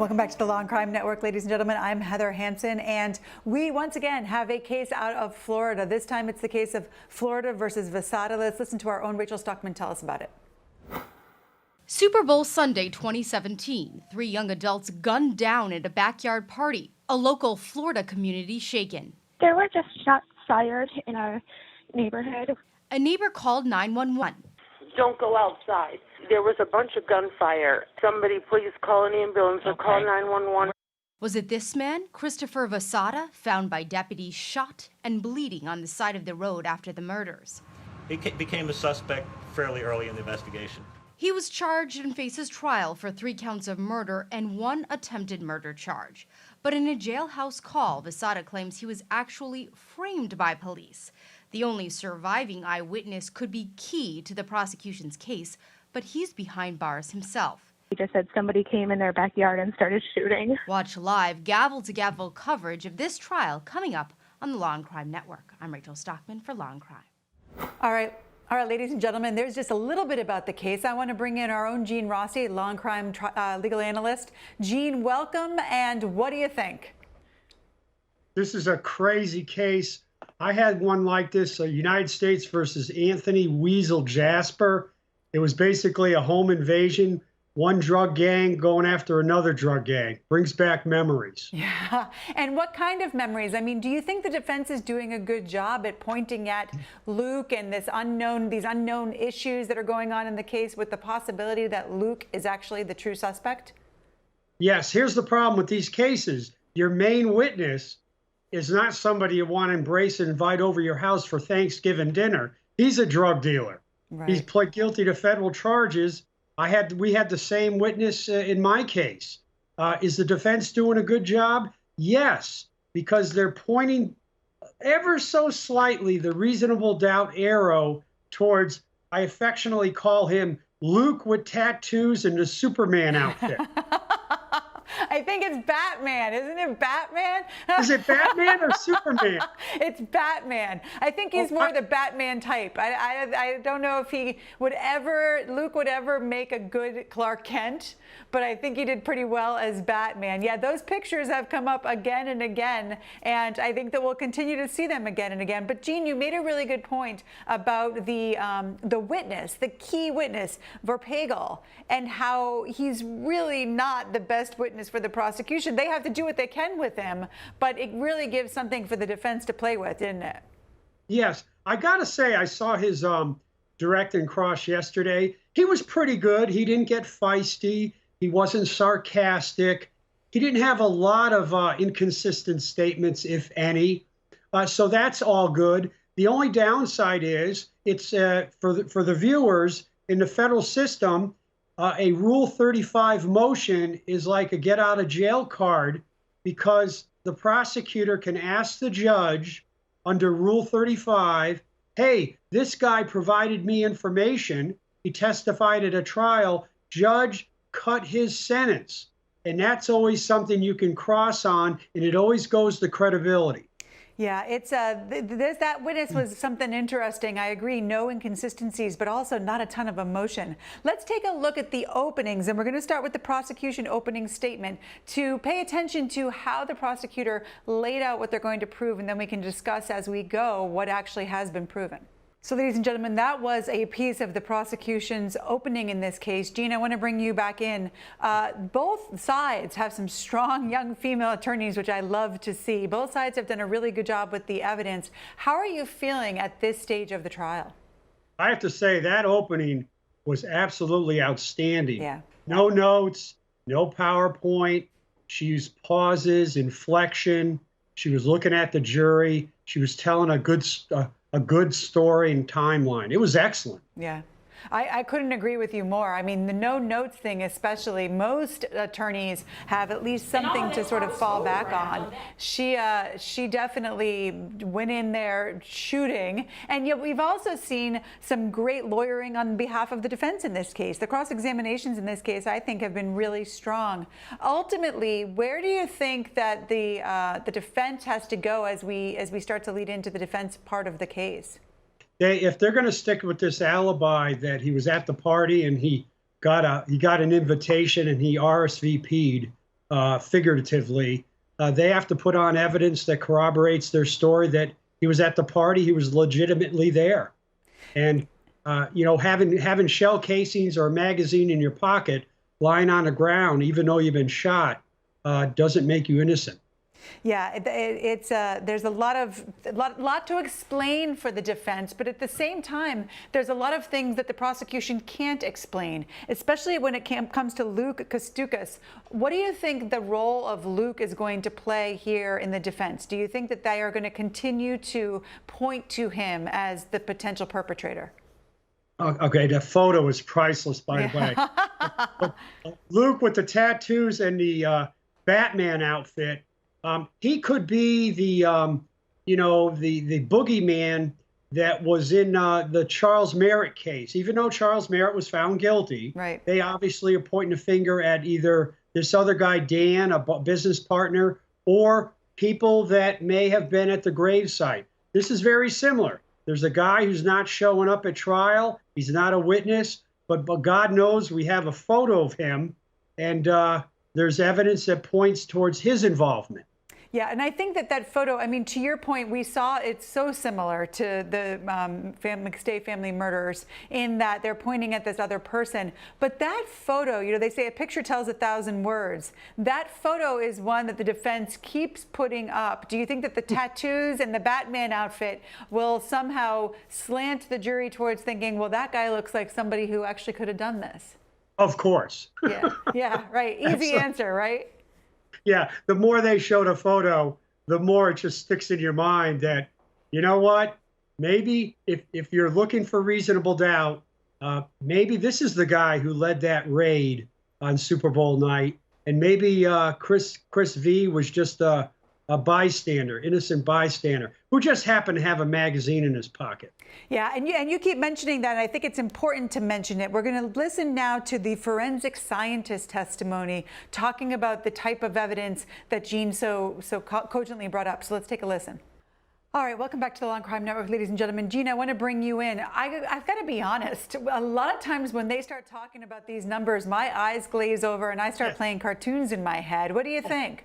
Welcome back to the Law and Crime Network, ladies and gentlemen. I'm Heather Hansen, and we once again have a case out of Florida. This time it's the case of Florida versus Vasata. Let's listen to our own Rachel Stockman tell us about it. Super Bowl Sunday 2017, 3 young adults gunned down at a backyard party, a local Florida community shaken. There were just shots fired in our neighborhood. A neighbor called 911. Don't go outside. There was a bunch of gunfire. Somebody please call an ambulance or call 911. Was it this man, Christopher Vasata, found by deputies shot and bleeding on the side of the road after the murders? He became a suspect fairly early in the investigation. He was charged and faces trial for 3 counts of murder and 1 attempted murder charge. But in a jailhouse call, Vasata claims he was actually framed by police. The only surviving eyewitness could be key to the prosecution's case, but he's behind bars himself. He just said somebody came in their backyard and started shooting. Watch live gavel-to-gavel coverage of this trial coming up on the Law and Crime Network. I'm Rachel Stockman for Law and Crime. All right, ladies and gentlemen, there's just a little bit about the case. I want to bring in our own Gene Rossi, Law and Crime legal analyst. Gene, welcome, and what do you think? This is a crazy case. I had one like this, United States versus Anthony Weasel Jasper. It was basically a home invasion, one drug gang going after another drug gang. Brings back memories. Yeah, and what kind of memories? I mean, do you think the defense is doing a good job at pointing at Luke and these unknown issues that are going on in the case with the possibility that Luke is actually the true suspect? Yes, here's the problem with these cases. Your main witness is not somebody you want to embrace and invite over your house for Thanksgiving dinner. He's a drug dealer. Right. He's pled guilty to federal charges. We had the same witness in my case. Is the defense doing a good job? Yes, because they're pointing ever so slightly the reasonable doubt arrow towards, I affectionately call him Luke with tattoos and the Superman outfit. I think it's Batman, isn't it Batman? Is it Batman or Superman? It's Batman. I think he's more the Batman type. I don't know if Luke would ever make a good Clark Kent, but I think he did pretty well as Batman. Yeah, those pictures have come up again and again, and I think that we'll continue to see them again and again. But Gene, you made a really good point about the witness, the key witness, Verpagel, and how he's really not the best witness for the prosecution. They have to do what they can with him, but it really gives something for the defense to play with, didn't it? Yes, I gotta say, I saw his direct and cross yesterday. He was pretty good. He didn't get feisty. He wasn't sarcastic. He didn't have a lot of inconsistent statements, if any. So that's all good. The only downside is it's for the viewers in the federal system. A Rule 35 motion is like a get out of jail card because the prosecutor can ask the judge under Rule 35, hey, this guy provided me information. He testified at a trial. Judge, cut his sentence. And that's always something you can cross on, and it always goes to credibility. Yeah, it's that witness was something interesting. I agree, no inconsistencies, but also not a ton of emotion. Let's take a look at the openings, and we're going to start with the prosecution opening statement to pay attention to how the prosecutor laid out what they're going to prove, and then we can discuss as we go what actually has been proven. So, ladies and gentlemen, that was a piece of the prosecution's opening in this case. Gene, I want to bring you back in. Both sides have some strong young female attorneys, which I love to see. Both sides have done a really good job with the evidence. How are you feeling at this stage of the trial? I have to say that opening was absolutely outstanding. Yeah. No notes, no PowerPoint. She used pauses, inflection. She was looking at the jury. She was telling a good story and timeline. It was excellent. Yeah. I couldn't agree with you more. I mean, the no notes thing especially, most attorneys have at least something to sort of fall back on. She definitely went in there shooting. And yet we've also seen some great lawyering on behalf of the defense in this case. The cross-examinations in this case, I think, have been really strong. Ultimately, where do you think that the defense has to go as we start to lead into the defense part of the case? If they're going to stick with this alibi that he was at the party and he got an invitation and he RSVP'd, figuratively. They have to put on evidence that corroborates their story that he was at the party, he was legitimately there. And having shell casings or a magazine in your pocket lying on the ground, even though you've been shot, doesn't make you innocent. Yeah, there's a lot to explain for the defense, but at the same time, there's a lot of things that the prosecution can't explain, especially when it comes to Luke Kostukas. What do you think the role of Luke is going to play here in the defense? Do you think that they are going to continue to point to him as the potential perpetrator? Okay, that photo is priceless, by the way. Luke with the tattoos and the Batman outfit. He could be the boogeyman that was in the Charles Merritt case. Even though Charles Merritt was found guilty, right, they obviously are pointing a finger at either this other guy, Dan, a business partner, or people that may have been at the gravesite. This is very similar. There's a guy who's not showing up at trial. He's not a witness, but God knows we have a photo of him, and there's evidence that points towards his involvement. Yeah, and I think that photo, I mean, to your point, we saw it's so similar to the McStay family murders in that they're pointing at this other person. But that photo, they say a picture tells 1,000 words. That photo is one that the defense keeps putting up. Do you think that the tattoos and the Batman outfit will somehow slant the jury towards thinking, well, that guy looks like somebody who actually could have done this? Of course. Yeah, right. Easy answer, right? Yeah, the more they show the photo, the more it just sticks in your mind that, you know what, maybe if you're looking for reasonable doubt, maybe this is the guy who led that raid on Super Bowl night. And maybe Chris V was just a bystander, innocent bystander, who just happened to have a magazine in his pocket. Yeah, and you keep mentioning that, and I think it's important to mention it. We're going to listen now to the forensic scientist testimony talking about the type of evidence that Gene so cogently brought up. So let's take a listen. All right, welcome back to the Law&Crime Network, ladies and gentlemen. Gene, I want to bring you in. I've got to be honest. A lot of times when they start talking about these numbers, my eyes glaze over and I start playing cartoons in my head. What do you think?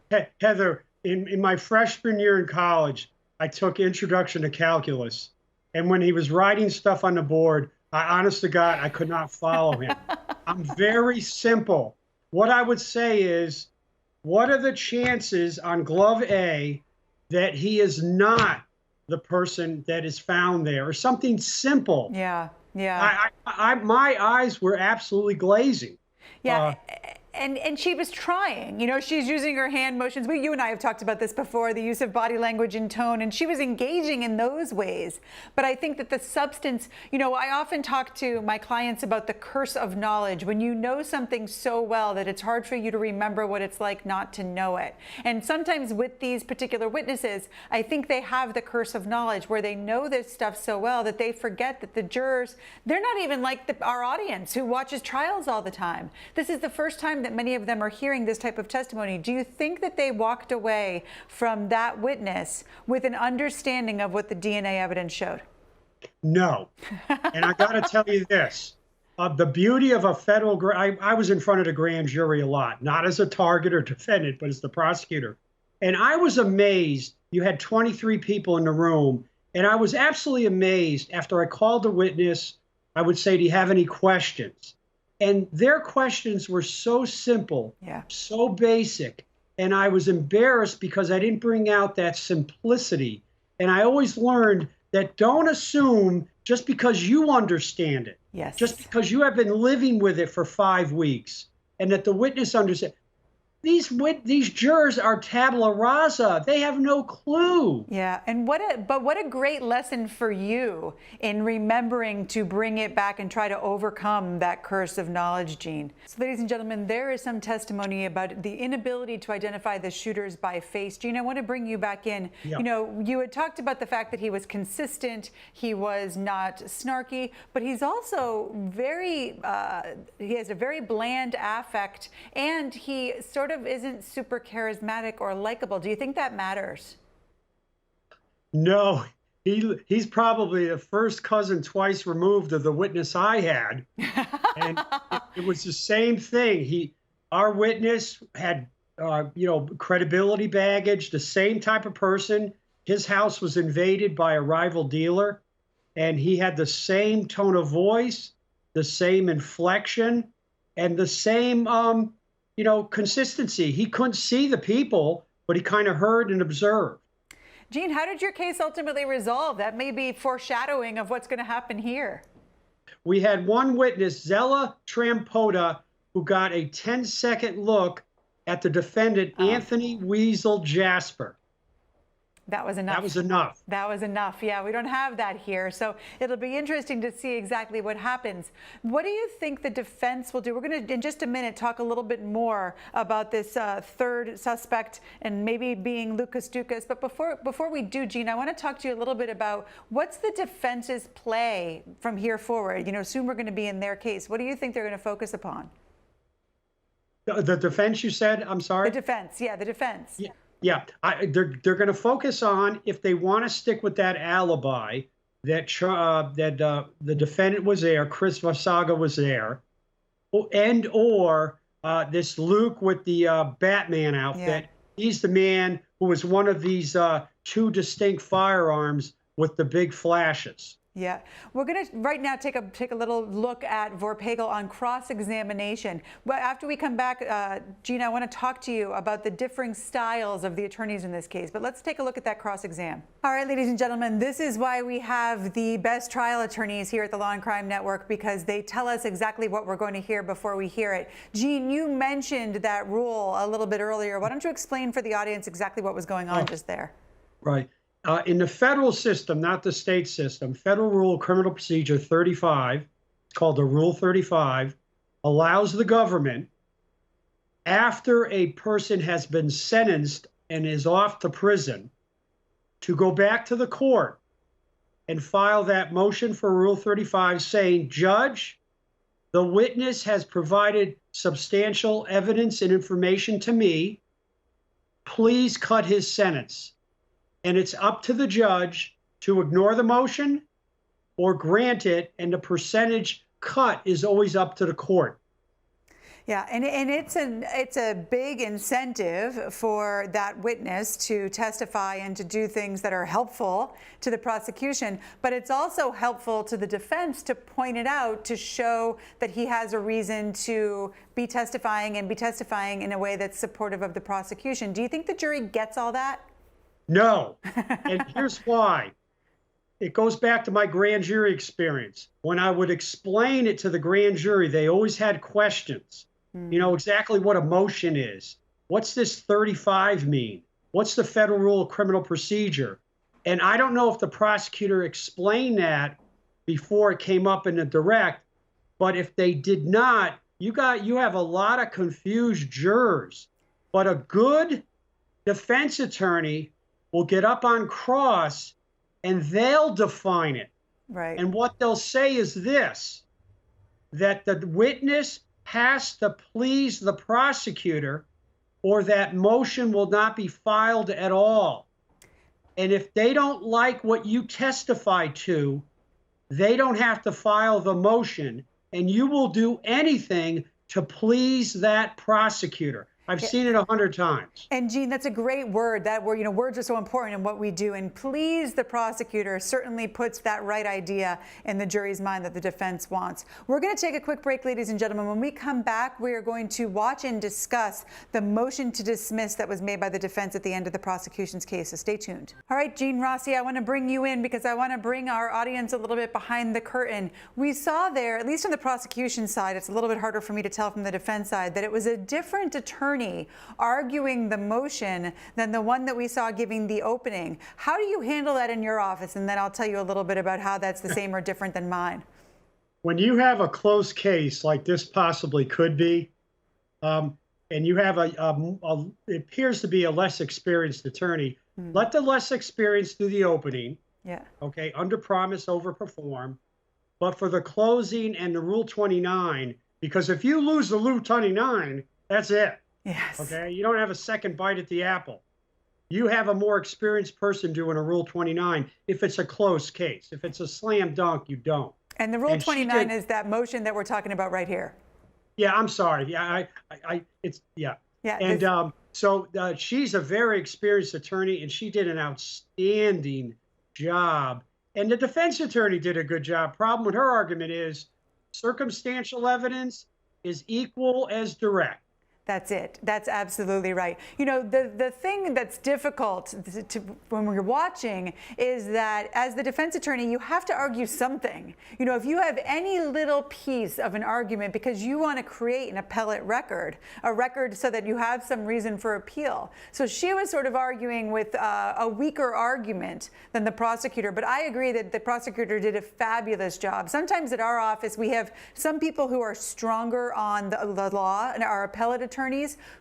Hey, Heather, in my freshman year in college, I took Introduction to Calculus. And when he was writing stuff on the board, honest to God, I could not follow him. I'm very simple. What I would say is, what are the chances on glove A that he is not the person that is found there, or something simple? Yeah. My eyes were absolutely glazing. Yeah. And she was trying, she's using her hand motions. You and I have talked about this before, the use of body language and tone, and she was engaging in those ways. But I think that the substance, I often talk to my clients about the curse of knowledge. When you know something so well that it's hard for you to remember what it's like not to know it. And sometimes with these particular witnesses, I think they have the curse of knowledge where they know this stuff so well that they forget that the jurors, they're not even like our audience who watches trials all the time. This is the first time that many of them are hearing this type of testimony. Do you think that they walked away from that witness with an understanding of what the DNA evidence showed? No. And I got to tell you this. The beauty of a federal, I was in front of the grand jury a lot, not as a target or defendant, but as the prosecutor. And I was amazed. You had 23 people in the room. And I was absolutely amazed after I called the witness. I would say, do you have any questions? And their questions were so simple, so basic. And I was embarrassed because I didn't bring out that simplicity. And I always learned that don't assume just because you understand it, just because you have been living with it for 5 weeks, and that the witness understands. These jurors are tabula rasa. They have no clue. Yeah, and what a great lesson for you in remembering to bring it back and try to overcome that curse of knowledge, Gene. So, ladies and gentlemen, there is some testimony about the inability to identify the shooters by face. Gene, I want to bring you back in. Yeah. You had talked about the fact that he was consistent, he was not snarky, but he's also he has a very bland affect, and he sort of isn't super charismatic or likable. Do you think that matters? No, he's probably the first cousin twice removed of the witness I had. And it was the same thing. Our witness had credibility baggage, the same type of person. His house was invaded by a rival dealer, and he had the same tone of voice, the same inflection, and the same, consistency. He couldn't see the people, but he kind of heard and observed. Gene, how did your case ultimately resolve? That may be foreshadowing of what's going to happen here. We had one witness, Zella Trampota, who got a 10-second look at the defendant, Anthony Weasel Jasper. That was enough. That was enough. That was enough. Yeah, we don't have that here. So it'll be interesting to see exactly what happens. What do you think the defense will do? We're going to, in just a minute, talk a little bit more about this third suspect and maybe being Lucas Dukas. But before we do, Gene, I want to talk to you a little bit about what's the defense's play from here forward. Soon we're going to be in their case. What do you think they're going to focus upon? The defense, you said? I'm sorry? The defense. Yeah, the defense. Yeah, they're going to focus on, if they want to stick with that alibi, that the defendant was there, Chris Vasata was there, or this Luke with the Batman outfit. Yeah. He's the man who was one of these two distinct firearms with the big flashes. Yeah, we're going to right now take a little look at Vorpagel on cross-examination. But after we come back, Gina, I want to talk to you about the differing styles of the attorneys in this case. But let's take a look at that cross-exam. All right, ladies and gentlemen, this is why we have the best trial attorneys here at the Law and Crime Network, because they tell us exactly what we're going to hear before we hear it. Gene, you mentioned that rule a little bit earlier. Why don't you explain for the audience exactly what was going on just there? Right. In the federal system, not the state system, Federal Rule of Criminal Procedure 35, it's called the Rule 35, allows the government, after a person has been sentenced and is off to prison, to go back to the court and file that motion for Rule 35 saying, Judge, the witness has provided substantial evidence and information to me. Please cut his sentence. And it's up to the judge to ignore the motion or grant it, and the percentage cut is always up to the court. Yeah, and it's a big incentive for that witness to testify and to do things that are helpful to the prosecution, but it's also helpful to the defense to point it out, to show that he has a reason to be testifying in a way that's supportive of the prosecution. Do you think the jury gets all that? No, and here's why. It goes back to my grand jury experience. When I would explain it to the grand jury, they always had questions. Exactly what a motion is. What's this 35 mean? What's the Federal Rule of Criminal Procedure? And I don't know if the prosecutor explained that before it came up in the direct, but if they did not, you have a lot of confused jurors. But a good defense attorney will get up on cross and they'll define it. Right. And what they'll say is this, that the witness has to please the prosecutor or that motion will not be filed at all. And if they don't like what you testify to, they don't have to file the motion, and you will do anything to please that prosecutor. I've seen it 100 times. And Gene, that's a great word. That word, words are so important in what we do. And please the prosecutor certainly puts that right idea in the jury's mind that the defense wants. We're going to take a quick break, ladies and gentlemen. When we come back, we are going to watch and discuss the motion to dismiss that was made by the defense at the end of the prosecution's case. So stay tuned. All right, Gene Rossi, I want to bring you in because I want to bring our audience a little bit behind the curtain. We saw there, at least on the prosecution side, it's a little bit harder for me to tell from the defense side, that it was a different attorney arguing the motion than the one that we saw giving the opening. How do you handle that in your office? And then I'll tell you a little bit about how that's the same or different than mine. When you have a close case like this possibly could be, and you have it appears to be a less experienced attorney, let the less experienced do the opening. Yeah. Okay, under promise, overperform. But for the closing and the Rule 29, because if you lose the Rule 29, that's it. Yes. Okay, you don't have a second bite at the apple. You have a more experienced person doing a Rule 29 if it's a close case. If it's a slam dunk, you don't. And the Rule 29 is that motion that we're talking about right here. Yeah, I'm sorry. Yeah, it's yeah. Yeah. And So she's a very experienced attorney, and she did an outstanding job. And the defense attorney did a good job. Problem with her argument is circumstantial evidence is equal as direct. That's it. That's absolutely right. You know, the thing that's difficult when we're watching is that as the defense attorney, you have to argue something. You know, if you have any little piece of an argument because you want to create an appellate record, a record so that you have some reason for appeal. So she was sort of arguing with a weaker argument than the prosecutor. But I agree that the prosecutor did a fabulous job. Sometimes at our office, we have some people who are stronger on the law and our appellate attorneys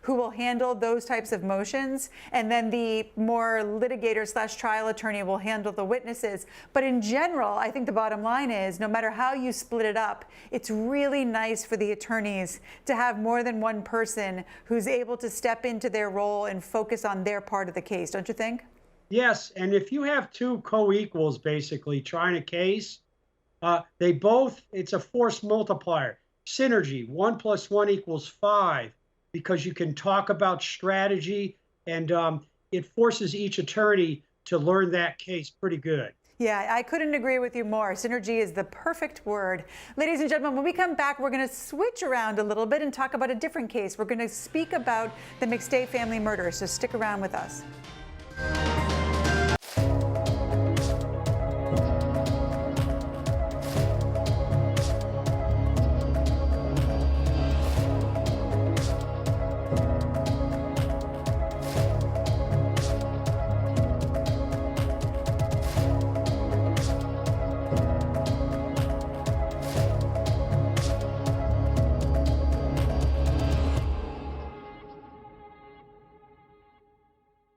who will handle those types of motions, and then the more litigator/trial attorney will handle the witnesses. But in general, I think the bottom line is no matter how you split it up, it's really nice for the attorneys to have more than one person who's able to step into their role and focus on their part of the case, don't you think? Yes, and if you have two co-equals basically trying a case, it's a force multiplier. Synergy, 1 + 1 = 5. Because you can talk about strategy, and it forces each attorney to learn that case pretty good. Yeah, I couldn't agree with you more. Synergy is the perfect word. Ladies and gentlemen, when we come back, we're going to switch around a little bit and talk about a different case. We're going to speak about the McStay family murder, so stick around with us.